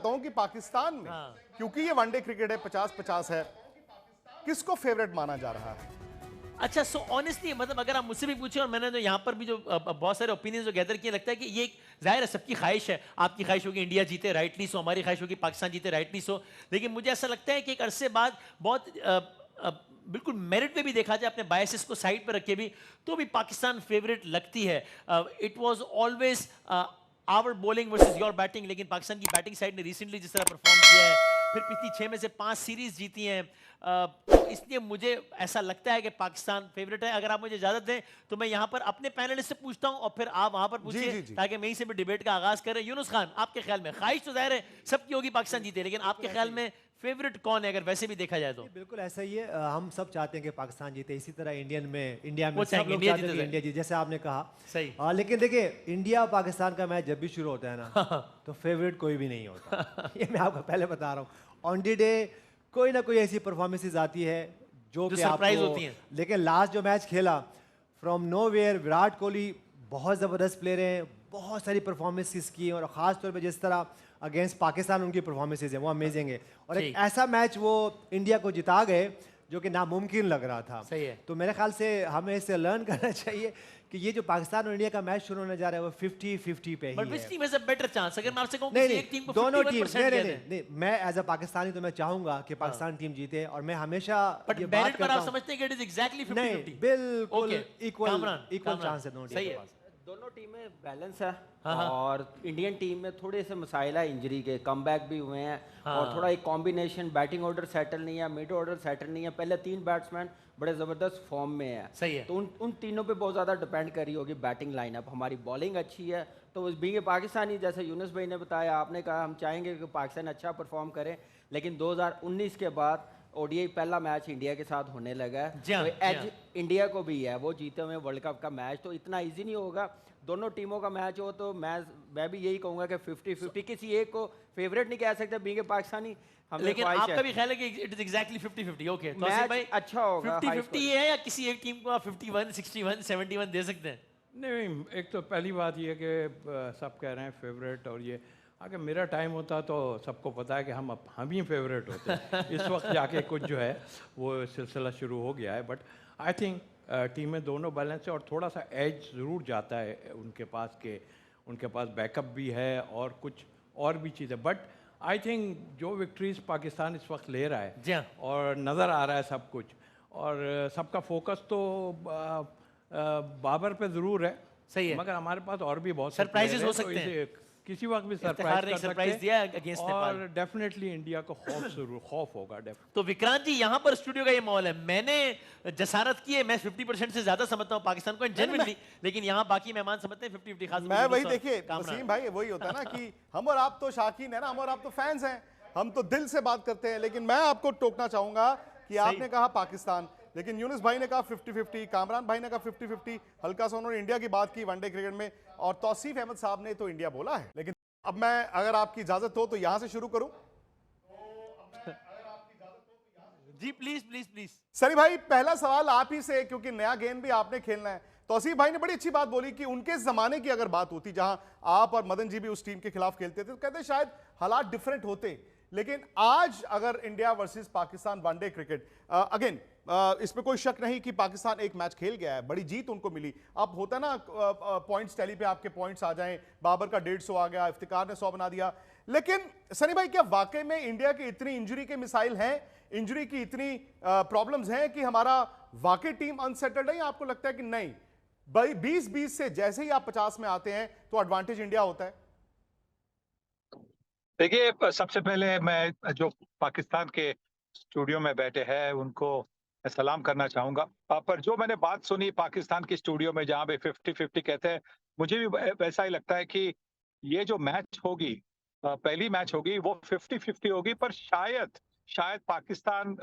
चाहता हूं कि पाकिस्तान में, क्योंकि ये वनडे क्रिकेट है, 50-50 है, किसको फेवरेट माना जा रहा है? अच्छा, सो ऑनेस्टली मतलब अगर आप मुझसे भी पूछे, और मैंने तो यहाँ पर भी जो बहुत सारे ओपिनियंस जो गैदर किए, लगता है कि ये जाहिर है सबकी ख्वाहिश है। आपकी ख्वाहिश होगी इंडिया जीते, राइटली सो। हमारी ख्वाहिश होगी पाकिस्तान जीते, राइटली सो। लेकिन मुझे ऐसा लगता है कि एक अरसे बाद बहुत बिल्कुल मेरिट पे भी देखा जाए, अपने बायसेस को साइड पर रखे भी, तो भी पाकिस्तान फेवरेट लगती है। It was always our bowling versus your batting. लेकिन पाकिस्तान की बैटिंग साइड ने रिसेंटली जिस तरह परफॉर्म किया है, फिर पिछली 6 में से 5 सीरीज जीती हैं, तो इसलिए मुझे ऐसा लगता है कि पाकिस्तान फेवरेट है। अगर आप मुझे इजाजत दें तो मैं यहाँ पर अपने पैनलिस्ट से पूछता हूँ और फिर आप वहां पर जी, पूछिए, जी, जी। ताकि मैं यहीं से भी डिबेट का आगाज करें। यूनुस खान, आपके ख्याल में, ख्वाहिश तो जाहिर है सबकी होगी पाकिस्तान जीते, लेकिन आपके ख्याल में फेवरेट कौन है अगर वैसे भी देखा जाए तो? बिल्कुल ऐसा ही है। हम सब चाहते हैं कि पाकिस्तान जीते, इसी तरह इंडिया में वो सब चाहेंगे लोग इंडिया चाहते हैं जीते कि इंडिया जीते, जैसे आपने कहा। सही। लेकिन देखिए, इंडिया और पाकिस्तान का मैच जब भी शुरू होता है ना, तो फेवरेट कोई भी नहीं होता। ये मैं आपको पहले बता रहा हूँ। ऑन डी डे कोई ना कोई ऐसी परफॉर्मेंसेज आती है जो कि सरप्राइज आपको, होती हैं। लेकिन लास्ट जो मैच खेला, फ्रॉम नोवेयर विराट कोहली बहुत ज़बरदस्त प्लेयर हैं, बहुत सारी परफॉर्मेंसेस की, और ख़ास तौर पे जिस तरह अगेंस्ट पाकिस्तान उनकी परफॉर्मेंसेस हैं वो अमेजिंग है। और एक ठीक। ऐसा मैच वो इंडिया को जिता गए जो कि नामुमकिन लग रहा था। सही है। तो मेरे ख्याल से हमें इससे लर्न करना चाहिए कि ये जो पाकिस्तान और इंडिया का मैच शुरू होने जा रहा है वो 50-50 पे बट ही विच है। Team has a better chance? अगर मैं आपसे कहूं नहीं किसी नहीं, एक टीम को दोनों टीम 51% नहीं, कहते हैं, नहीं, मैं एज अ पाकिस्तानी तो मैं चाहूंगा कि पाकिस्तान टीम जीते, और मैं हमेशा बट ये बात मेरिट पर करता आप हूं। समझते हैं कि इट इज एग्जैक्टली नहीं, 50-50? बिल्कुल okay, equal Kamran, equal Kamran, chance है दोनों सही टीम के है। पास। दोनों टीमें बैलेंस है। हाँ, हाँ। और इंडियन टीम में थोड़े से मसाइल है इंजरी के, कमबैक भी हुए हैं। हाँ। और थोड़ा एक कॉम्बिनेशन, बैटिंग ऑर्डर सेटल नहीं है, मिड ऑर्डर सेटल नहीं है। पहले 3 बैट्समैन बड़े ज़बरदस्त फॉर्म में है। सही है। तो उन तीनों पे बहुत ज़्यादा डिपेंड कर रही होगी बैटिंग लाइनअप। हमारी बॉलिंग अच्छी है, तो उस बीइंग पाकिस्तानी, जैसे यूनुस भाई ने बताया, आपने कहा, हम चाहेंगे कि पाकिस्तान अच्छा परफॉर्म करे। लेकिन 2019 के बाद ओडीआई पहला मैच इंडिया के साथ होने लगा है, जी हाँ, तो जी एज हाँ। इंडिया को भी है। वो जीते हुए वर्ल्ड कप का मैच तो इतना इजी नहीं होगा। दोनों टीमों का मैच हो तो मैं भी यही कहूंगा कि 50-50, किसी एक को फेवरेट नहीं कह सकते बीइंग पाकिस्तानी। हमें लेकिन ख्वाहिश आपका है भी ख्याल है कि इट इज एग्जैक्टली 50-50? ओके, तो मैच आसिफ भाई अच्छा होगा, हाई 50-50 है, या किसी एक टीम को आप 51, 61, 71 दे सकते हैं? नहीं, एक तो पहली बात ये कि सब कह रहे हैं फेवरेट, और ये अगर मेरा टाइम होता तो सबको पता है कि हम ही फेवरेट होते। इस वक्त जाके कुछ जो है वो सिलसिला शुरू हो गया है। बट आई थिंक टीमें दोनों बैलेंस है, और थोड़ा सा एज ज़रूर जाता है उनके पास के उनके पास बैकअप भी है और कुछ और भी चीज़ें। बट आई थिंक जो विक्ट्रीज पाकिस्तान इस वक्त ले रहा है, जी हाँ। और नज़र आ रहा है सब कुछ, और सबका फोकस तो बाबर पे ज़रूर है। सही है। मगर हमारे पास और भी बहुत Surprises हो तो सकते हैं। इसे किसी वक्त भी इफ्तिखार सरप्राइज ने कर एक surprise सकते दिया हैं, against और नेपाल। डेफिनेटली इंडिया को खौफ होगा डेफिनेटली। तो विक्रांत जी, यहाँ पर स्टूडियो का ये माहौल है, मैंने जसारत की है, मैं 50% से ज्यादा समझता हूँ पाकिस्तान को जेन्युइनली, लेकिन यहाँ बाकी मेहमान समझते हैं 50-50। खास मैं वही, देखिए वसीम भाई, वही होता है ना कि हम और आप तो शाकीन है ना, हम और आप तो फैंस हैं, हम तो दिल से बात करते हैं। लेकिन मैं आपको टोकना चाहूंगा कि आपने कहा पाकिस्तान, लेकिन यूनुस भाई ने कहा 50-50, कामरान भाई ने कहा 50-50, हल्का सा उन्होंने इंडिया की बात की वनडे क्रिकेट में, और तौसीफ अहमद साहब ने तो इंडिया बोला है। लेकिन अब मैं, अगर आपकी इजाजत हो तो यहां से शुरू करूं। जी प्लीज प्लीज प्लीज। सनी भाई, पहला सवाल आप ही से, क्योंकि नया गेम भी आपने खेलना है। तौसीफ भाई ने बड़ी अच्छी बात बोली कि उनके जमाने की अगर बात होती, जहां आप और मदन जी भी उस टीम के खिलाफ खेलते थे, तो कहते शायद हालात डिफरेंट होते। लेकिन आज अगर India versus Pakistan one day cricket, again इसमें कोई शक नहीं कि पाकिस्तान एक मैच खेल गया है, बड़ी जीत उनको मिली। अब होता ना पॉइंट्स टैली पे आपके पॉइंट्स आ जाएं, बाबर का 150 आ गया, इफ्तिकार ने 100 बना दिया। लेकिन सनी भाई, क्या वाकई में इंडिया की इतनी इंजरी के मिसाइल हैं, इंजरी की इतनी प्रॉब्लम्स हैं कि हमारा वाकई टीम अनसेटल्ड है, या आपको लगता है कि नहीं भाई 20-20 से जैसे ही आप 50 में आते हैं तो एडवांटेज इंडिया होता है? देखिए, सबसे पहले मैं जो पाकिस्तान के स्टूडियो में बैठे हैं उनको सलाम करना चाहूंगा। पर जो मैंने बात सुनी पाकिस्तान के स्टूडियो में, जहां पे 50-50 कहते हैं, मुझे भी वैसा ही लगता है कि ये जो मैच होगी, पहली मैच होगी, वो 50-50 होगी। पर शायद शायद पाकिस्तान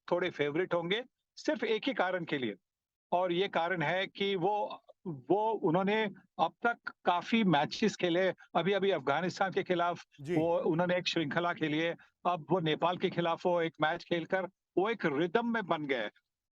थोड़े फेवरेट होंगे, सिर्फ एक ही कारण के लिए, और ये कारण है कि वो उन्होंने अब तक काफी मैचेस खेले। अभी अभी अफगानिस्तान के खिलाफ जी। वो उन्होंने एक श्रृंखला खेली है, अब वो नेपाल के खिलाफ वो एक मैच खेलकर वो एक रिदम में बन गए।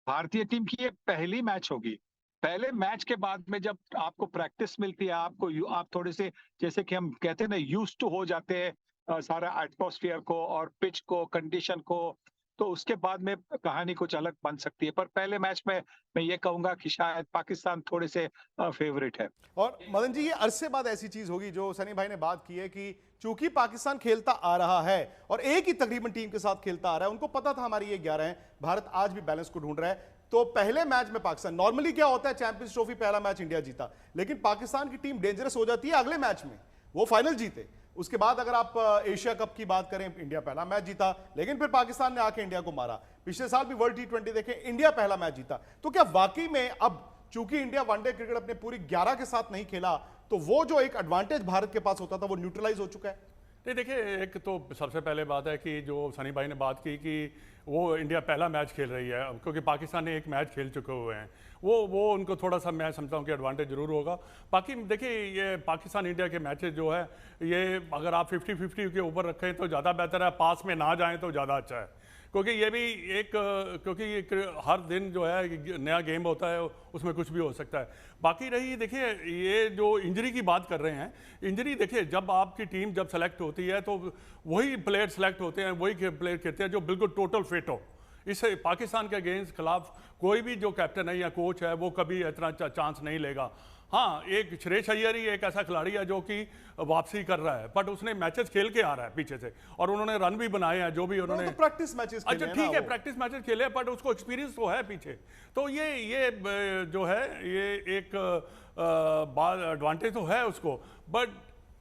भारतीय टीम की ये पहली मैच होगी। पहले मैच के बाद में जब आपको प्रैक्टिस मिलती है, आप थोड़े से, जैसे कि हम कहते हैं ना, यूज्ड टू हो जाते हैं सारा एटमॉस्फेयर को और पिच को, कंडीशन को, तो उसके बाद में कहानी कुछ अलग बन सकती है। पर पहले मैच में मैं ये कहूँगा कि शायद पाकिस्तान थोड़े से फेवरेट है। और मदन जी, ये अरसे बाद ऐसी चीज होगी जो सनी भाई ने बात की है कि चूंकि पाकिस्तान खेलता आ रहा है और एक ही तकरीबन टीम के साथ खेलता आ रहा है, उनको पता था हमारी ये 11 है, भारत आज भी बैलेंस को ढूंढ रहा है। तो पहले मैच में पाकिस्तान, नॉर्मली क्या होता है, चैंपियंस ट्रॉफी पहला मैच इंडिया जीता, लेकिन पाकिस्तान की टीम डेंजरस हो जाती है अगले मैच में, वो फाइनल जीते। उसके बाद अगर आप एशिया कप की बात करें, इंडिया पहला मैच जीता, लेकिन फिर पाकिस्तान ने आके इंडिया को मारा। पिछले साल भी वर्ल्ड T20 देखें, इंडिया पहला मैच जीता। तो क्या वाकई में अब चूंकि इंडिया वनडे क्रिकेट अपने पूरी 11 के साथ नहीं खेला, तो वो जो एक एडवांटेज भारत के पास होता था वो न्यूट्रलाइज हो चुका है? नहीं, देखिए, एक तो सबसे पहले बात है कि जो सनी भाई ने बात की कि वो इंडिया पहला मैच खेल रही है, क्योंकि पाकिस्तान ने एक मैच खेल चुके हुए हैं, वो उनको थोड़ा सा मैं समझता हूँ कि एडवांटेज जरूर होगा। बाकी देखिए, ये पाकिस्तान इंडिया के मैचेस जो है, ये अगर आप 50-50 के ऊपर रखें तो ज़्यादा बेहतर है, पास में ना जाएं तो ज़्यादा अच्छा है, क्योंकि ये भी एक क्योंकि हर दिन जो है नया गेम होता है, उसमें कुछ भी हो सकता है। बाकी रही, देखिए, ये जो इंजरी की बात कर रहे हैं, इंजरी देखिए, जब आपकी टीम जब सेलेक्ट होती है तो वही प्लेयर सेलेक्ट होते हैं, वही प्लेयर कहते हैं जो बिल्कुल टोटल फिट हो। इससे पाकिस्तान के अगेंस्ट खिलाफ कोई भी जो कैप्टन है या कोच है वो कभी इतना चांस नहीं लेगा। हाँ, एक श्रेयस अय्यर ही एक ऐसा खिलाड़ी है जो कि वापसी कर रहा है, बट उसने मैचेस खेल के आ रहा है पीछे से, और उन्होंने रन भी बनाए हैं जो भी उन्होंने। तो प्रैक्टिस मैचेस खेले अच्छा, हैं ठीक ना है, वो। प्रैक्टिस मैचेस खेले, बट उसको एक्सपीरियंस तो है पीछे। तो ये जो है, ये एक एडवांटेज तो है उसको। बट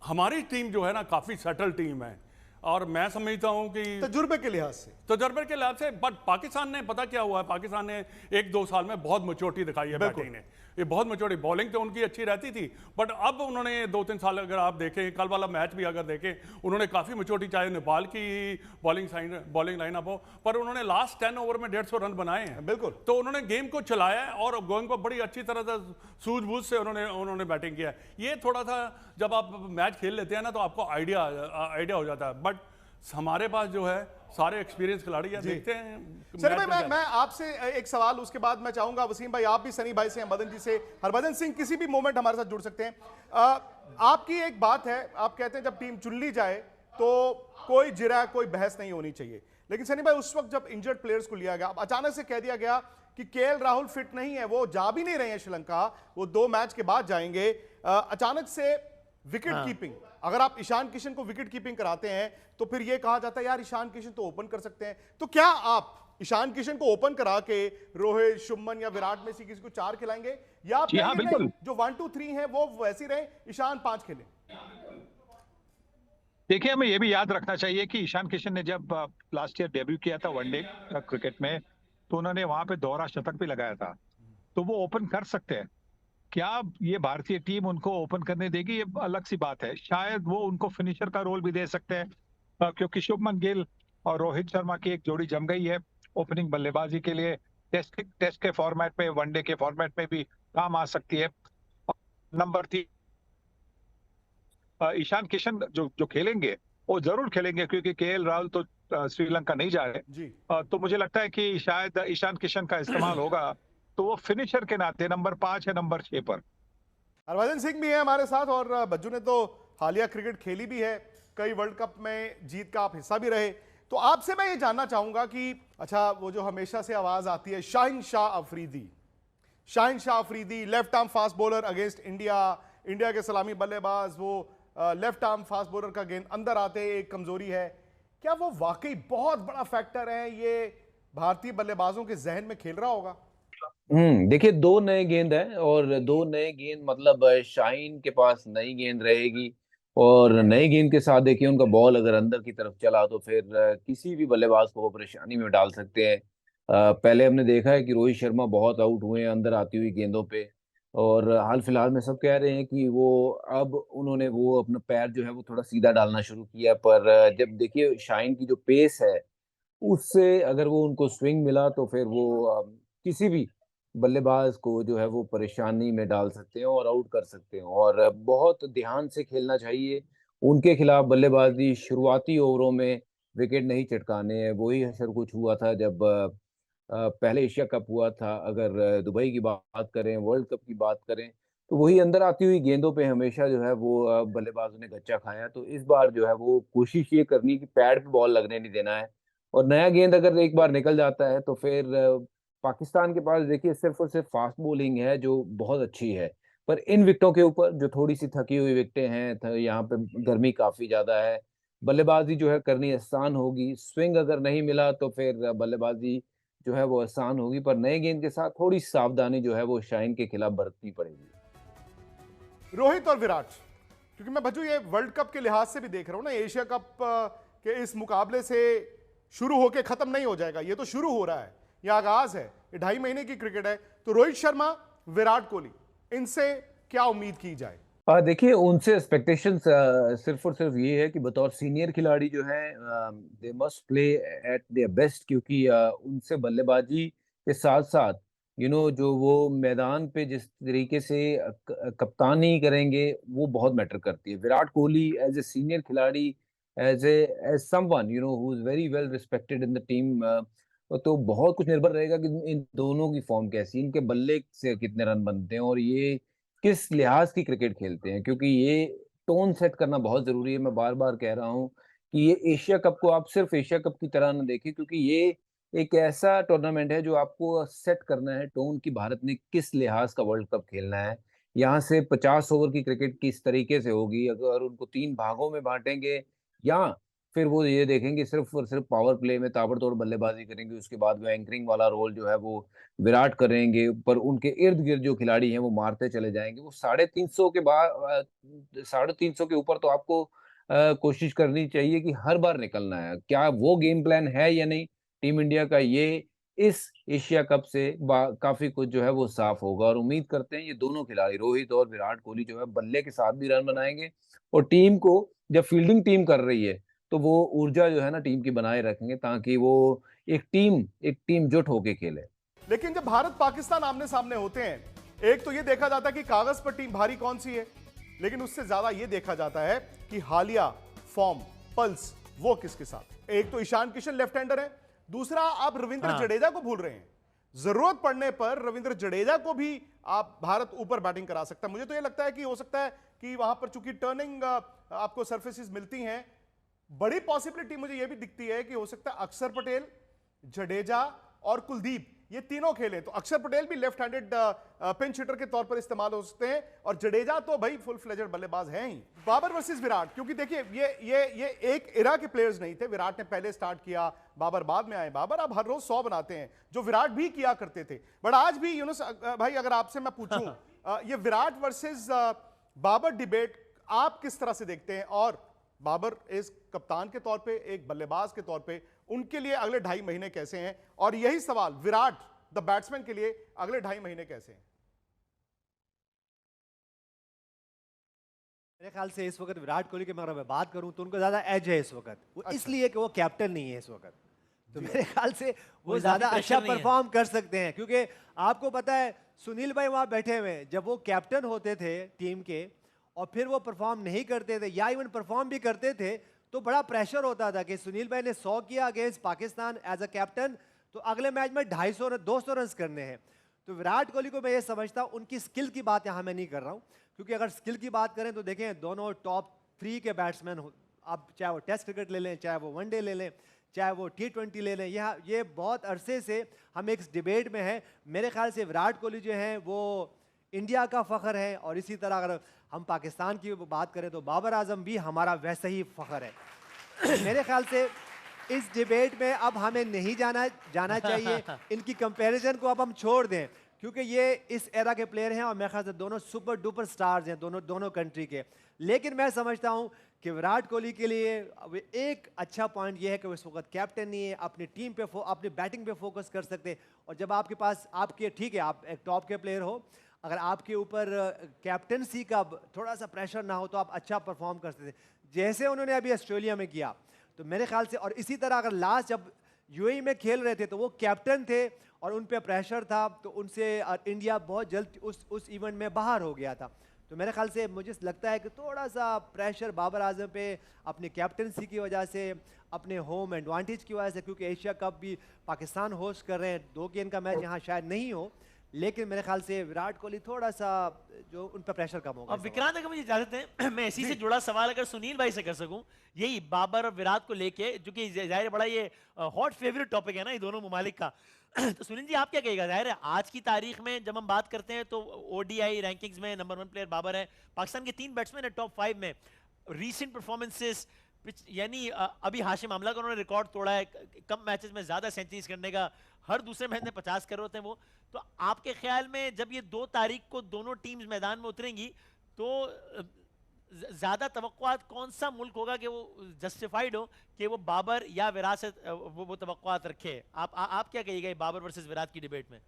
हमारी टीम जो है ना, काफ़ी सेटल टीम है, और मैं समझता हूँ कि तजुर्बे के लिहाज से तजर्बे के लिहाज से। बट पाकिस्तान ने, पता क्या हुआ है, पाकिस्तान ने 1-2 साल में बहुत मैच्योरिटी दिखाई है बैटिंग ने, ये बहुत मैच्योरिटी। बॉलिंग तो उनकी अच्छी रहती थी, बट अब उन्होंने 2-3 साल, अगर आप देखें कल वाला मैच भी अगर देखें, उन्होंने काफ़ी मैच्योरिटी, चाहे नेपाल की बॉलिंग लाइनअप हो, पर उन्होंने लास्ट 10 ओवर में 150 रन बनाए हैं। बिल्कुल। तो उन्होंने गेम को चलाया है और गेम को बड़ी अच्छी तरह से सूझबूझ से उन्होंने बैटिंग किया है। ये थोड़ा सा जब आप मैच खेल लेते हैं ना, तो आपको आइडिया हो जाता है। बट हमारे पास जो है सारे एक्सपीरियंस खिलाड़ी हैं, देखते हैं। सर मैं आपसे एक सवाल, उसके बाद मैं चाहूंगा वसीम भाई, आप भी सनी भाई से, मदन जी से, हरभजन सिंह किसी भी मोमेंट हमारे साथ जुड़ सकते हैं। आपकी एक बात है, आप कहते हैं जब टीम चुन ली जाए तो कोई जिरा, कोई बहस नहीं होनी चाहिए, लेकिन सनी भाई उस वक्त जब इंजर्ड प्लेयर्स को लिया गया, अचानक से कह दिया गया कि केएल राहुल फिट नहीं है, वो जा भी नहीं रहे हैं श्रीलंका, वो 2 मैच के बाद जाएंगे। अचानक से विकेट कीपिंग, अगर आप ईशान किशन को विकेट कीपिंग कराते हैं तो फिर यह कहा जाता है यार ईशान किशन तो ओपन कर सकते हैं। तो क्या आप ईशान किशन को ओपन करा के रोहित, शुभमन या विराट में से किसी को 4 खिलाएंगे, या आप जी हाँ, कहेंगे बिल्कुल। नहीं, जो 1, 2, 3 है वो वैसे ही रहे, ईशान 5 खेले? देखिए, हमें ये भी याद रखना चाहिए कि ईशान किशन ने जब लास्ट ईयर डेब्यू किया था वनडे क्रिकेट में, तो उन्होंने वहां पे दोहरा शतक भी लगाया था, तो वो ओपन कर सकते हैं। क्या ये भारतीय टीम उनको ओपन करने देगी, ये अलग सी बात है। शायद वो उनको फिनिशर का रोल भी दे सकते हैं, क्योंकि शुभमन गिल और रोहित शर्मा की एक जोड़ी जम गई है ओपनिंग बल्लेबाजी के लिए। टेस्ट के फॉर्मेट में, वनडे के फॉर्मेट में भी काम आ सकती है। नंबर 3, ईशान किशन जो खेलेंगे वो जरूर खेलेंगे, क्योंकि केएल राहुल तो श्रीलंका नहीं जा रहे जी। तो मुझे लगता है कि शायद ईशान किशन का इस्तेमाल होगा, तो वो फिनिशर के नाते नंबर 5 या नंबर 6 पर। हरभजन सिंह भी है हमारे साथ, और बज्जू ने तो हालिया क्रिकेट खेली भी है, कई वर्ल्ड कप में जीत का आप हिस्सा भी रहे। तो आपसे मैं ये जानना चाहूंगा कि अच्छा, वो जो हमेशा से आवाज आती है Shaheen Shah Afridi, left arm fast bowler against India के सलामी बल्लेबाज, वो लेफ्ट आर्म फास्ट बॉलर का गेंद अंदर आते एक कमजोरी है, क्या वो वाकई बहुत बड़ा फैक्टर है, ये भारतीय बल्लेबाजों के जहन में खेल रहा होगा? देखिए, 2 नए गेंद है, और 2 नए गेंद मतलब शाहीन के पास नई गेंद रहेगी, और नई गेंद के साथ देखिए उनका बॉल अगर अंदर की तरफ चला तो फिर किसी भी बल्लेबाज को वो परेशानी में डाल सकते हैं। पहले हमने देखा है कि रोहित शर्मा बहुत आउट हुए हैं अंदर आती हुई गेंदों पे, और हाल फिलहाल में सब कह रहे हैं कि वो अब उन्होंने वो अपना पैर जो है वो थोड़ा सीधा डालना शुरू किया। पर जब देखिए शाहीन की जो पेस है, उससे अगर वो उनको स्विंग मिला तो फिर वो किसी भी बल्लेबाज को जो है वो परेशानी में डाल सकते हैं और आउट कर सकते हैं, और बहुत ध्यान से खेलना चाहिए। उनके खिलाफ बल्लेबाजी शुरुआती ओवरों में विकेट नहीं चटकाने हैं। वही असर कुछ हुआ था जब पहले एशिया कप हुआ था। अगर दुबई की बात करें, वर्ल्ड कप की बात करें, तो वही अंदर आती हुई गेंदों पे हमेशा जो है वो बल्लेबाजों ने गच्चा खाया। तो इस बार जो है वो कोशिश ये करनी है कि पैड पे बॉल लगने नहीं देना है, और नया गेंद अगर एक बार निकल जाता है तो फिर पाकिस्तान के पास देखिए सिर्फ और सिर्फ फास्ट बॉलिंग है जो बहुत अच्छी है। पर इन विकेटों के ऊपर जो थोड़ी सी थकी हुई विकेटें हैं, यहाँ पे गर्मी काफी ज्यादा है, बल्लेबाजी जो है करनी आसान होगी। स्विंग अगर नहीं मिला तो फिर बल्लेबाजी जो है वो आसान होगी, पर नए गेंद के साथ थोड़ी सावधानी जो है वो शाइन के खिलाफ बरतनी पड़ेगी। रोहित और विराट, क्योंकि मैं भज्जू ये वर्ल्ड कप के लिहाज से भी देख रहा हूं ना, एशिया कप के इस मुकाबले से शुरू होके खत्म नहीं हो जाएगा, ये तो शुरू हो रहा है, ये आगाज है, ये 2.5 महीने की क्रिकेट है। तो रोहित शर्मा, विराट कोहली, इनसे क्या उम्मीद की जाए? देखिए उनसे एक्सपेक्टेशंस सिर्फ और सिर्फ ये है कि बतौर सीनियर खिलाड़ी जो है they must play at their best, क्योंकि उनसे बल्लेबाजी के साथ साथ जो वो मैदान पे जिस तरीके से कप्तानी करेंगे वो बहुत मैटर करती है। Virat Kohli as a senior खिलाड़ी, as someone who is very well respected in the team, तो बहुत कुछ निर्भर रहेगा कि इन दोनों की फॉर्म कैसी, इनके बल्ले से कितने रन बनते हैं और ये किस लिहाज की क्रिकेट खेलते हैं, क्योंकि ये टोन सेट करना बहुत जरूरी है। मैं बार बार कह रहा हूँ कि ये एशिया कप को आप सिर्फ एशिया कप की तरह न देखें, क्योंकि ये एक ऐसा टूर्नामेंट है जो आपको सेट करना है टोन की भारत ने किस लिहाज का वर्ल्ड कप खेलना है। यहाँ से 50 ओवर की क्रिकेट किस तरीके से होगी, अगर उनको 3 भागों में बांटेंगे या फिर वो ये देखेंगे सिर्फ और सिर्फ पावर प्ले में ताबड़तोड़ बल्लेबाजी करेंगे, उसके बाद वो एंकरिंग वाला रोल जो है वो विराट करेंगे, पर उनके इर्द गिर्द जो खिलाड़ी हैं वो मारते चले जाएंगे। वो 350 के बाद 350 के ऊपर तो आपको कोशिश करनी चाहिए कि हर बार निकलना है। क्या वो गेम प्लान है या नहीं टीम इंडिया का, ये इस एशिया कप से काफी कुछ जो है वो साफ होगा। और उम्मीद करते हैं ये दोनों खिलाड़ी रोहित और विराट कोहली जो है बल्ले के साथ भी रन बनाएंगे, और टीम को जब फील्डिंग टीम कर रही है तो वो ऊर्जा जो है ना टीम की बनाए रखेंगे, ताकि वो एक टीम जुट होके खेले। लेकिन जब भारत पाकिस्तान आमने सामने होते हैं, एक तो यह देखा जाता है कि कागज पर टीम भारी कौन सी है, लेकिन उससे ज्यादा यह देखा जाता है कि हालिया फॉर्म, पल्स वो किसके साथ। एक तो ईशान किशन लेफ्ट हैंडर है, दूसरा आप रविंद्र जडेजा को भूल रहे हैं। जरूरत पड़ने पर रविंद्र जडेजा को भी आप भारत ऊपर बैटिंग करा सकता है। मुझे तो यह लगता है कि हो सकता है कि वहां पर चूंकि टर्निंग आपको सरफेसेस मिलती हैं, बड़ी पॉसिबिलिटी मुझे यह भी दिखती है कि हो सकता है अक्षर पटेल, जडेजा और कुलदीप ये तीनों खेलें। तो अक्षर पटेल भी लेफ्ट हैंडेड पिंच हिटर के तौर पर इस्तेमाल हो सकते हैं, और जडेजा तो भाई फुल फ्लेजेड बल्लेबाज हैं ही। बाबर वर्सेस विराट, क्योंकि देखिए ये एक इरा के प्लेयर्स नहीं थे। विराट ने पहले स्टार्ट किया, बाबर बाद में आए। बाबर अब हर रोज 100 बनाते हैं, जो विराट भी किया करते थे। बट आज भी यूनुस भाई अगर आपसे मैं पूछूं ये विराट वर्सेस बाबर डिबेट आप किस तरह से देखते हैं, और बाबर इस कप्तान के तौर पे, एक बल्लेबाज के तौर पे उनके लिए अगले 2.5 महीने कैसे हैं, और यही सवाल विराट द बैट्समैन के लिए अगले 2.5 महीने कैसे हैं? मेरे ख्याल से इस वक्त विराट कोहली की अगर मैं बात करूं तो उनको ज्यादा एज है इस वक्त, वो इसलिए कि वो कैप्टन नहीं है इस वक्त। तो मेरे ख्याल से वो ज्यादा अच्छा परफॉर्म कर सकते हैं, क्योंकि आपको पता है सुनील भाई वहां बैठे हुए हैं, जब वो कैप्टन होते थे टीम के और फिर वो परफॉर्म नहीं करते थे या इवन परफॉर्म भी करते थे, तो बड़ा प्रेशर होता था कि सुनील भाई ने 100 किया against Pakistan as a captain, तो अगले मैच में 200 रन करने हैं। तो विराट कोहली को मैं ये समझता हूँ, उनकी स्किल की बात यहाँ मैं नहीं कर रहा हूँ, क्योंकि अगर स्किल की बात करें तो देखें दोनों टॉप 3 के बैट्समैन हो, आप चाहे वो टेस्ट क्रिकेट ले लें, चाहे वो वनडे ले लें, चाहे वो T20 ले लें, ये बहुत अरसे से हम एक डिबेट में हैं। मेरे ख्याल से विराट कोहली जो हैं वो इंडिया का फ़ख्र है, और इसी तरह अगर हम पाकिस्तान की बात करें तो बाबर आजम भी हमारा वैसा ही फ़ख्र है। मेरे ख्याल से इस डिबेट में अब हमें नहीं जाना चाहिए, इनकी कंपैरिजन को अब हम छोड़ दें, क्योंकि ये इस एरा के प्लेयर हैं और मेरे ख्याल से दोनों सुपर डुपर स्टार्स हैं दोनों कंट्री के। लेकिन मैं समझता हूँ कि विराट कोहली के लिए एक अच्छा पॉइंट ये है कि वो इस वक्त कैप्टन नहीं है, अपनी टीम पे अपनी बैटिंग पे फोकस कर सकते हैं। और जब आपके पास ठीक है आप एक टॉप के प्लेयर हो, अगर आपके ऊपर कैप्टनसी का थोड़ा सा प्रेशर ना हो तो आप अच्छा परफॉर्म कर सकते, जैसे उन्होंने अभी ऑस्ट्रेलिया में किया। तो मेरे ख्याल से, और इसी तरह अगर लास्ट जब यूएई में खेल रहे थे तो वो कैप्टन थे और उन पे प्रेशर था, तो उनसे इंडिया बहुत जल्द उस इवेंट में बाहर हो गया था। तो मेरे ख्याल से मुझे लगता है कि थोड़ा सा प्रेशर बाबर आजम पे अपनी कैप्टनसी की वजह से, अपने होम एडवांटेज की वजह से, क्योंकि एशिया कप भी पाकिस्तान होस्ट कर रहे हैं, 2 गेंद का मैच यहाँ शायद नहीं हो, लेकिन मेरे ख्याल से विराट कोहली थोड़ा सा जो उन पर प्रेशर कम होगा अब इस वक्त। विक्रांत अगर मुझे इजाजत है मैं इसी से जुड़ा सवाल अगर सुनील भाई से कर सकूं, यही बाबर और विराट को लेके, जो कि जाहिर है बड़ा ये हॉट फेवरेट टॉपिक है ना ये दोनों ममालिक का। तो सुनील जी आप क्या कहेगा? जाहिर है आज की तारीख में जब हम बात करते हैं तो ओडीआई रैंकिंग्स में नंबर 1 प्लेयर बाबर है, पाकिस्तान के 3 बैट्समैन है टॉप 5 में, रीसेंट परफॉर्मेंसेस, यानी अभी हाशिम आमला का उन्होंने रिकॉर्ड तोड़ा है कम मैचेस में ज्यादा सेंचुरीज करने का, हर दूसरे मैच में 50 कर रहे हैं वो। तो आपके ख्याल में जब ये 2 तारीख को दोनों टीम्स मैदान में उतरेंगी तो ज्यादा तवक्कुआत कौन सा मुल्क होगा कि वो जस्टिफाइड हो कि वो बाबर या विराट से वो तवक्कुआत रखे? आप क्या कहिएगा बाबर वर्सेस विराट की डिबेट में?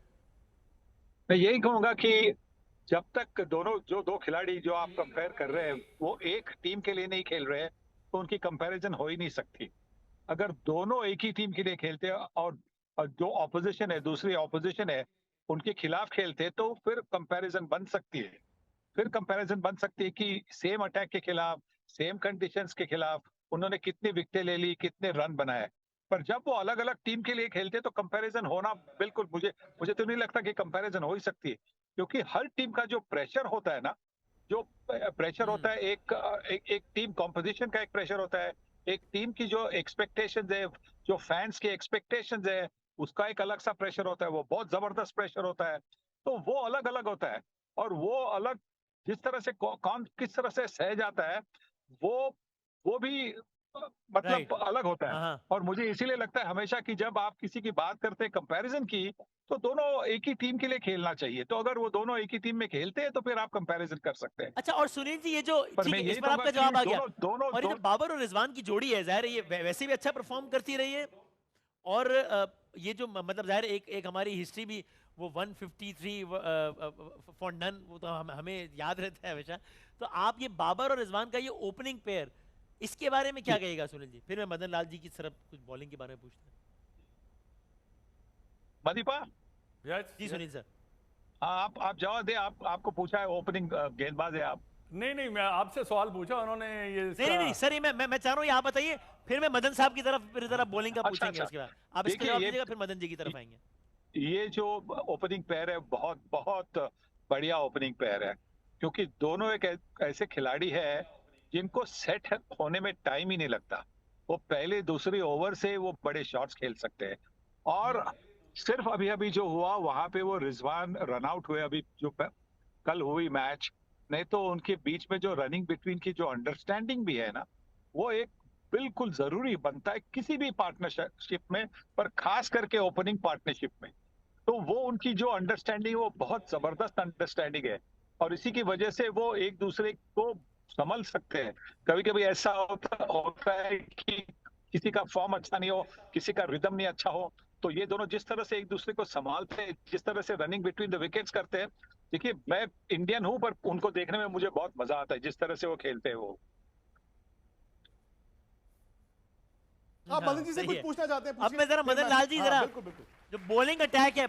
मैं यही कहूंगा कि जब तक दोनों जो 2 खिलाड़ी जो आप कंपेयर कर रहे हैं वो एक टीम के लिए नहीं खेल रहे हैं तो उनकी कंपैरिजन हो ही नहीं सकती। अगर दोनों एक ही टीम के लिए खेलते हैं और जो ऑपोजिशन है, दूसरी ऑपोजिशन है, उनके खिलाफ खेलते हैं तो फिर कंपैरिजन बन सकती है। फिर कंपैरिजन बन सकती है कि सेम अटैक के खिलाफ, सेम कंडीशंस के खिलाफ उन्होंने कितनी विकेटें ले ली, कितने रन बनाए। पर जब वो अलग अलग टीम के लिए खेलते हैं तो कंपैरिजन होना बिल्कुल, मुझे तो नहीं लगता कि कंपैरिजन हो ही सकती है, क्योंकि हर टीम का जो प्रेशर होता है ना, जो प्रेशर होता है, एक टीम कॉम्पोजिशन का एक प्रेशर होता है, एक टीम की जो एक्सपेक्टेशंस है, जो फैंस की एक्सपेक्टेशंस है, उसका एक अलग सा प्रेशर होता है, वो बहुत जबरदस्त प्रेशर होता है। तो वो अलग अलग होता है और वो अलग जिस तरह से कौन किस तरह से सह जाता है वो भी मतलब Right. अलग होता है। हाँ। और मुझे इसीलिए लगता है हमेशा कि जब आप किसी की बात करते हैं कंपैरिजन की, तो दोनों एक ही टीम के लिए खेलना चाहिए। तो अगर वो दोनों एक ही टीम में खेलते हैं तो फिर आप कंपैरिजन कर सकते हैं। अच्छा, और सुनील जी ये जो पर ठीक मैं है, यही इस पर आपका कहूंगा कि जवाब आ गया। दोनों और ये जो बाबर और रिजवान की जोड़ी है, जाहिर है ये वैसे भी अच्छा परफॉर्म करती रही है, और ये जो मतलब जाहिर है एक हमारी हिस्ट्री भी वो 153 फॉर नन, वो तो हमें याद रहता है हमेशा। तो आप ये बाबर और रिजवान का ये ओपनिंग पेयर, इसके बारे में क्या कहेगा सुनील जी? फिर मैं मदन लाल जी की तरफ कुछ बॉलिंग के बारे में पूछता हूँ। मदीपा जी सुनील सर। हाँ, आप जवाब दे। आपको पूछा है, ओपनिंग गेंदबाज है आप। नहीं मैं आपसे सवाल पूछा, उन्होंने ये नहीं सर, ये मैं चाह रहा हूँ ये आप बताइए, फिर मैं मदन साहब की तरफ बॉलिंग का पूछेंगे। अच्छा। उसके बाद आप इसका जवाब दीजिएगा, फिर मदन जी की तरफ आएंगे। ये जो ओपनिंग पेयर है बहुत बहुत बढ़िया ओपनिंग पेयर है, क्योंकि दोनों एक ऐसे खिलाड़ी है जिनको सेट होने में टाइम ही नहीं लगता। वो पहले दूसरी ओवर से वो बड़े शॉट्स खेल सकते हैं। और सिर्फ अभी जो हुआ वहां पे वो रिजवान रन आउट हुए, अभी जो कल हुई मैच, नहीं तो उनके बीच में जो रनिंग बिटवीन की जो अंडरस्टैंडिंग भी है ना, वो एक बिल्कुल जरूरी बनता है किसी भी पार्टनरशिप में, पर खास करके ओपनिंग पार्टनरशिप में। तो वो उनकी जो अंडरस्टैंडिंग वो बहुत जबरदस्त अंडरस्टैंडिंग है और इसी की वजह से वो एक दूसरे को संभल सकते हैं। कभी कभी ऐसा होता है कि किसी का फॉर्म अच्छा नहीं हो, किसी का रिदम नहीं अच्छा हो, तो ये दोनों जिस तरह से एक दूसरे को संभालते हैं, जिस तरह से रनिंग बिटवीन द विकेट्स करते हैं। देखिए, मैं इंडियन हूं पर उनको देखने में मुझे बहुत मजा आता है जिस तरह से वो खेलते हैं वो। आप मदन जी से कुछ पूछना चाहते हैं? अब मैं जरा मदन लाल जी जरा बिल्कुल जो बॉलिंग अटैक है,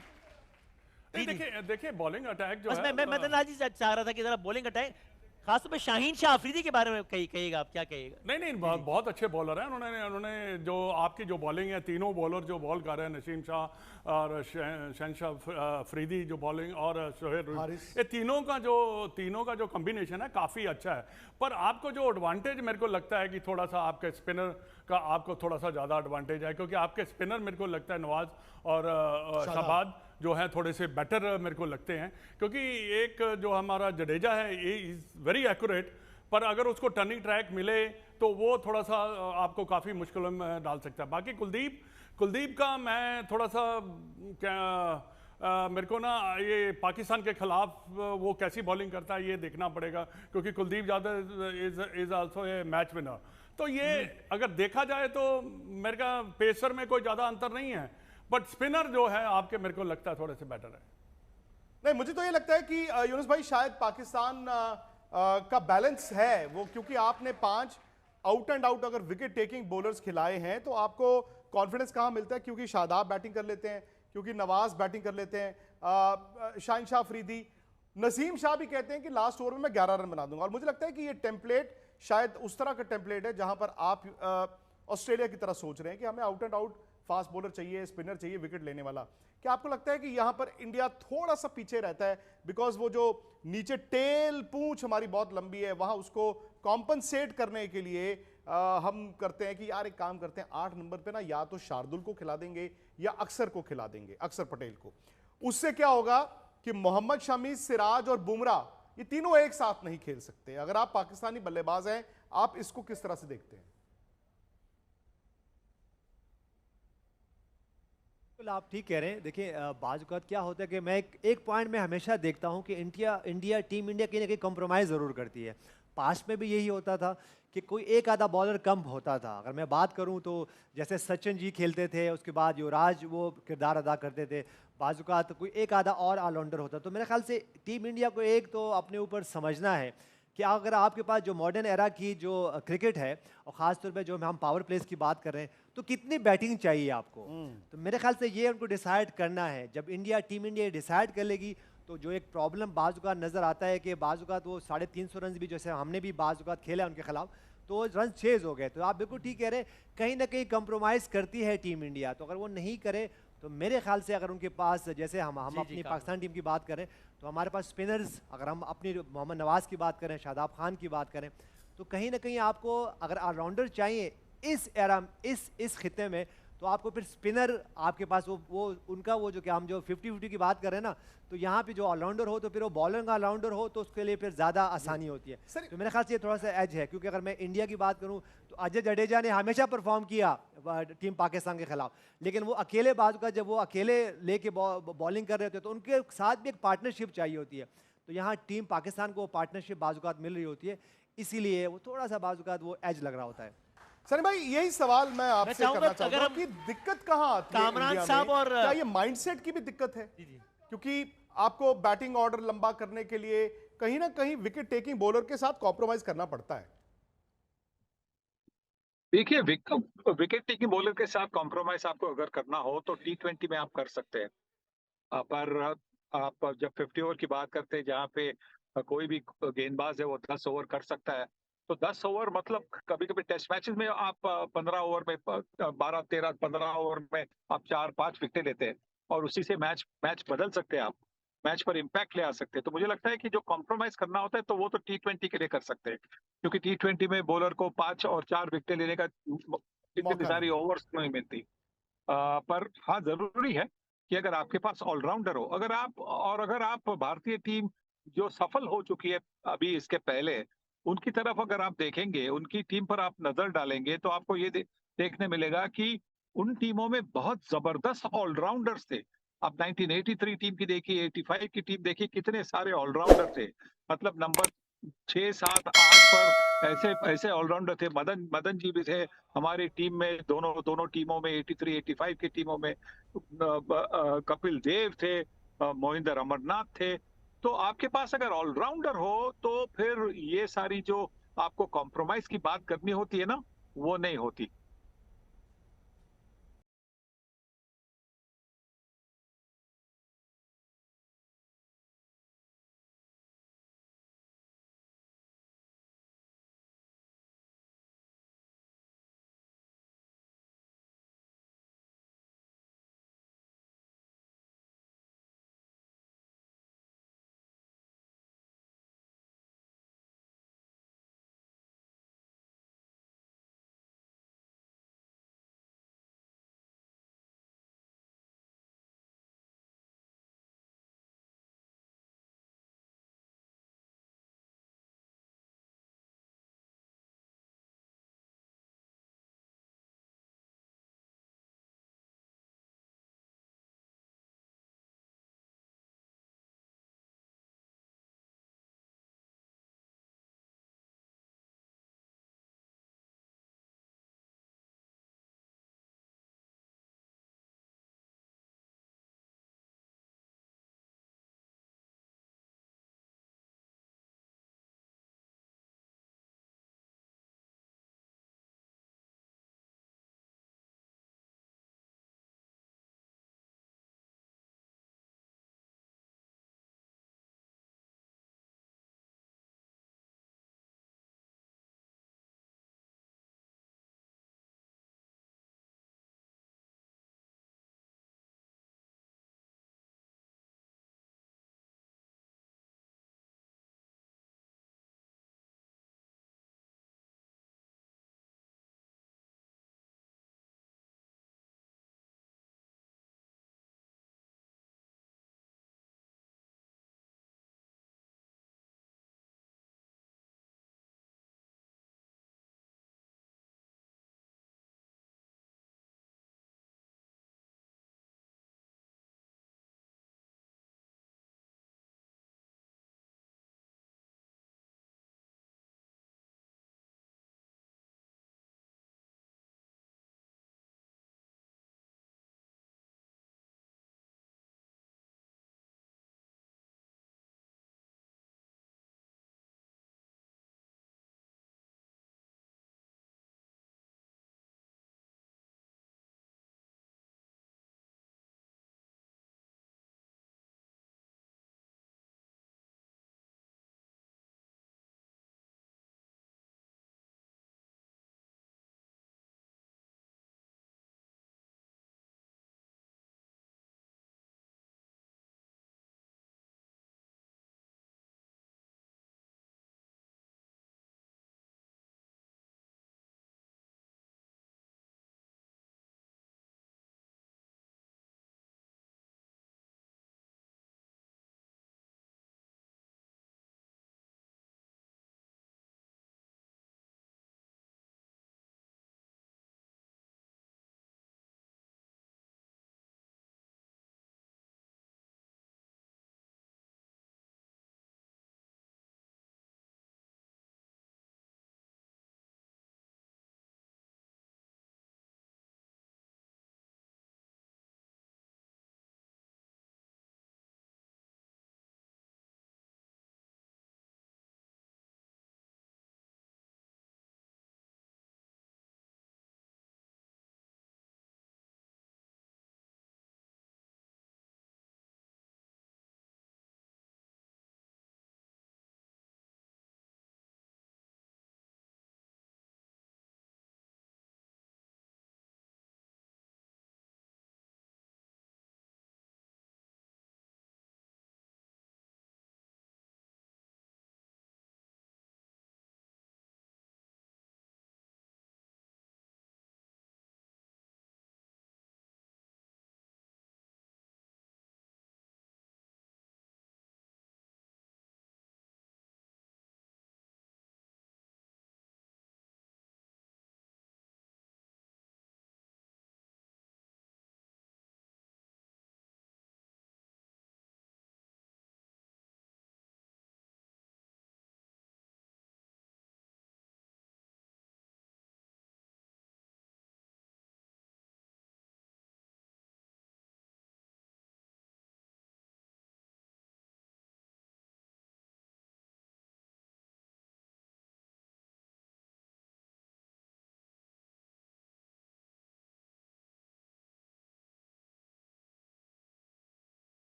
देखिए बॉलिंग अटैक जो बस है, मैं मदन लाल जी से चाह रहा था कि जरा बॉलिंग अटैक, खासतौर पे शाहीन शाह अफरीदी के बारे में कहिएगा, आप क्या कहिएगा? नहीं बहुत अच्छे बॉलर हैं। उन्होंने जो आपकी जो बॉलिंग है, तीनों बॉलर जो बॉल कर रहे हैं, नसीम शाह और शहनशाह अफरीदी जो बॉलिंग और शोहेब, ये तीनों का जो कॉम्बिनेशन है काफ़ी अच्छा है। पर आपको जो एडवांटेज मेरे को लगता है कि थोड़ा सा आपके स्पिनर का आपको थोड़ा सा ज़्यादा एडवांटेज है, क्योंकि आपके स्पिनर मेरे को लगता है नवाज और शाहबाद जो है थोड़े से बेटर मेरे को लगते हैं, क्योंकि एक जो हमारा जडेजा है ये इज़ वेरी एक्यूरेट, पर अगर उसको टर्निंग ट्रैक मिले तो वो थोड़ा सा आपको काफ़ी मुश्किलों में डाल सकता है। बाकी कुलदीप का मैं थोड़ा सा मेरे को ना ये पाकिस्तान के खिलाफ वो कैसी बॉलिंग करता है ये देखना पड़ेगा, क्योंकि Kuldeep Yadav is also a match winner. तो ये अगर देखा जाए तो मेरे का पेसर में कोई ज़्यादा अंतर नहीं है, बट स्पिनर जो है आपके मेरे को लगता है थोड़े से बेटर है। नहीं, मुझे तो ये लगता है कि यूनुस भाई शायद पाकिस्तान का बैलेंस है वो, क्योंकि आपने 5 आउट एंड आउट अगर विकेट टेकिंग बॉलर्स खिलाए हैं तो आपको कॉन्फिडेंस कहाँ मिलता है? क्योंकि शादाब बैटिंग कर लेते हैं, क्योंकि नवाज बैटिंग कर लेते हैं, शाहीन शाह अफरीदी, नसीम शाह भी कहते हैं कि लास्ट ओवर में मैं 11 रन बना दूंगा। और मुझे लगता है कि ये टेम्पलेट शायद उस तरह का टेम्पलेट है जहां पर आप ऑस्ट्रेलिया की तरह सोच रहे हैं कि हमें out and out fast bowler चाहिए, स्पिनर चाहिए, विकेट लेने वाला। क्या आपको लगता है कि यहां पर इंडिया थोड़ा सा पीछे रहता है बिकॉज वो जो नीचे टेल पूंछ हमारी बहुत लंबी है, वहां उसको कॉम्पनसेट करने के लिए हम करते हैं कि यार एक काम करते हैं 8 नंबर पे ना या तो शार्दुल को खिला देंगे या अक्सर को खिला देंगे, अक्सर पटेल को। उससे क्या होगा कि मोहम्मद शमी, सिराज और बुमराह ये तीनों एक साथ नहीं खेल सकते। अगर आप पाकिस्तानी बल्लेबाज हैं, आप इसको किस तरह से देखते हैं? आप ठीक कह रहे हैं। देखिए बाज़ औक़ात क्या होता है कि मैं एक पॉइंट में हमेशा देखता हूं कि टीम इंडिया कहीं ना कहीं कॉम्प्रोमाइज़ ज़रूर करती है। पास्ट में भी यही होता था कि कोई एक आधा बॉलर कम होता था। अगर मैं बात करूं तो जैसे सचिन जी खेलते थे, उसके बाद युवराज वो किरदार अदा करते थे, बाज़ औक़ात कोई एक आधा और ऑलराउंडर होता। तो मेरे ख्याल से टीम इंडिया को एक तो अपने ऊपर समझना है कि अगर आपके पास जो मॉडर्न एरा की जो क्रिकेट है और ख़ास तौर पे जो हम पावर प्लेस की बात कर रहे हैं, तो कितनी बैटिंग चाहिए आपको। तो मेरे ख्याल से ये उनको डिसाइड करना है। जब टीम इंडिया डिसाइड कर लेगी तो जो एक प्रॉब्लम बाज़ औक़ात नज़र आता है कि बाज़ औक़ात वो 350 रन भी, जैसे हमने भी बाज़ औक़ात खेला उनके खिलाफ, तो रन चेज़ हो गए। तो आप बिल्कुल ठीक कह रहे हैं, कहीं ना कहीं कंप्रोमाइज़ करती है टीम इंडिया। तो अगर वो नहीं करे तो मेरे ख्याल से अगर उनके पास, जैसे हम अपनी पाकिस्तान टीम की बात करें तो हमारे पास स्पिनर्स, अगर हम अपनी मोहम्मद नवाज़ की बात करें, शादाब खान की बात करें, तो कहीं ना कहीं आपको अगर ऑलराउंडर चाहिए इस एरा इस खिते में, तो आपको फिर स्पिनर आपके पास वो उनका वो जो कि हम जो 50-50 की बात कर रहे हैं ना, तो यहाँ पे जो ऑलराउंडर हो तो फिर वो बॉलर का ऑलराउंडर हो तो उसके लिए फिर ज़्यादा आसानी होती है। तो मेरे ख्याल से ये थोड़ा सा एज है, क्योंकि अगर मैं इंडिया की बात करूँ तो अजय जडेजा ने हमेशा परफॉर्म किया टीम पाकिस्तान के खिलाफ, लेकिन वो अकेले बाजू का जब वो अकेले लेके बॉलिंग कर रहे थे तो उनके साथ भी एक पार्टनरशिप चाहिए होती है। तो यहाँ टीम पाकिस्तान को पार्टनरशिप बाजूकात मिल रही होती है, इसीलिए वो थोड़ा सा बाजूकात वो एज लग रहा होता है। सनी भाई यही सवाल मैं आपसे करना चाहूंगा कि दिक्कत कहां आती है कामरान इंडिया साहब में? और क्या ये माइंडसेट की भी दिक्कत है? क्योंकि आपको बैटिंग ऑर्डर लंबा करने के लिए कहीं ना कहीं विकेट टेकिंग बॉलर के साथ कॉम्प्रोमाइज करना पड़ता है। देखिए, विकेट टेकिंग बॉलर के साथ कॉम्प्रोमाइज आपको अगर करना हो तो T20 में आप कर सकते हैं। पर आप जब 50 ओवर की बात करते हैं, जहाँ पे कोई भी गेंदबाज है वो 10 ओवर कर सकता है, तो 10 ओवर मतलब कभी कभी टेस्ट मैचेस में आप 15 ओवर में 12, 13, 15 ओवर में आप 4-5 विकेटें लेते हैं और उसी से मैच बदल सकते हैं, आप मैच पर इम्पैक्ट ले आ सकते हैं। तो मुझे लगता है कि जो कॉम्प्रोमाइज करना होता है तो वो तो T20 के लिए कर सकते हैं, क्योंकि T20 में बॉलर को 5 और 4 विकेटें लेने का इतनी सारी ओवर्स नहीं मिलती। पर हाँ, जरूरी है कि अगर आपके पास ऑलराउंडर हो, अगर आप भारतीय टीम जो सफल हो चुकी है अभी इसके पहले, उनकी तरफ अगर आप देखेंगे, उनकी टीम पर आप नजर डालेंगे, तो आपको ये देखने मिलेगा कि उन टीमों में बहुत जबरदस्त ऑलराउंडर्स थे। आप 1983 टीम की देखिए, 85 की टीम देखिए, कितने सारे ऑलराउंडर थे। मतलब नंबर 6, 7, 8 पर ऐसे ऑलराउंडर थे। मदन जी भी थे हमारी टीम में, दोनों टीमों में, 83, 85 की टीमों में। कपिल देव थे, मोहिंदर अमरनाथ थे। तो आपके पास अगर ऑलराउंडर हो तो फिर ये सारी जो आपको कॉम्प्रोमाइज की बात करनी होती है ना, वो नहीं होती।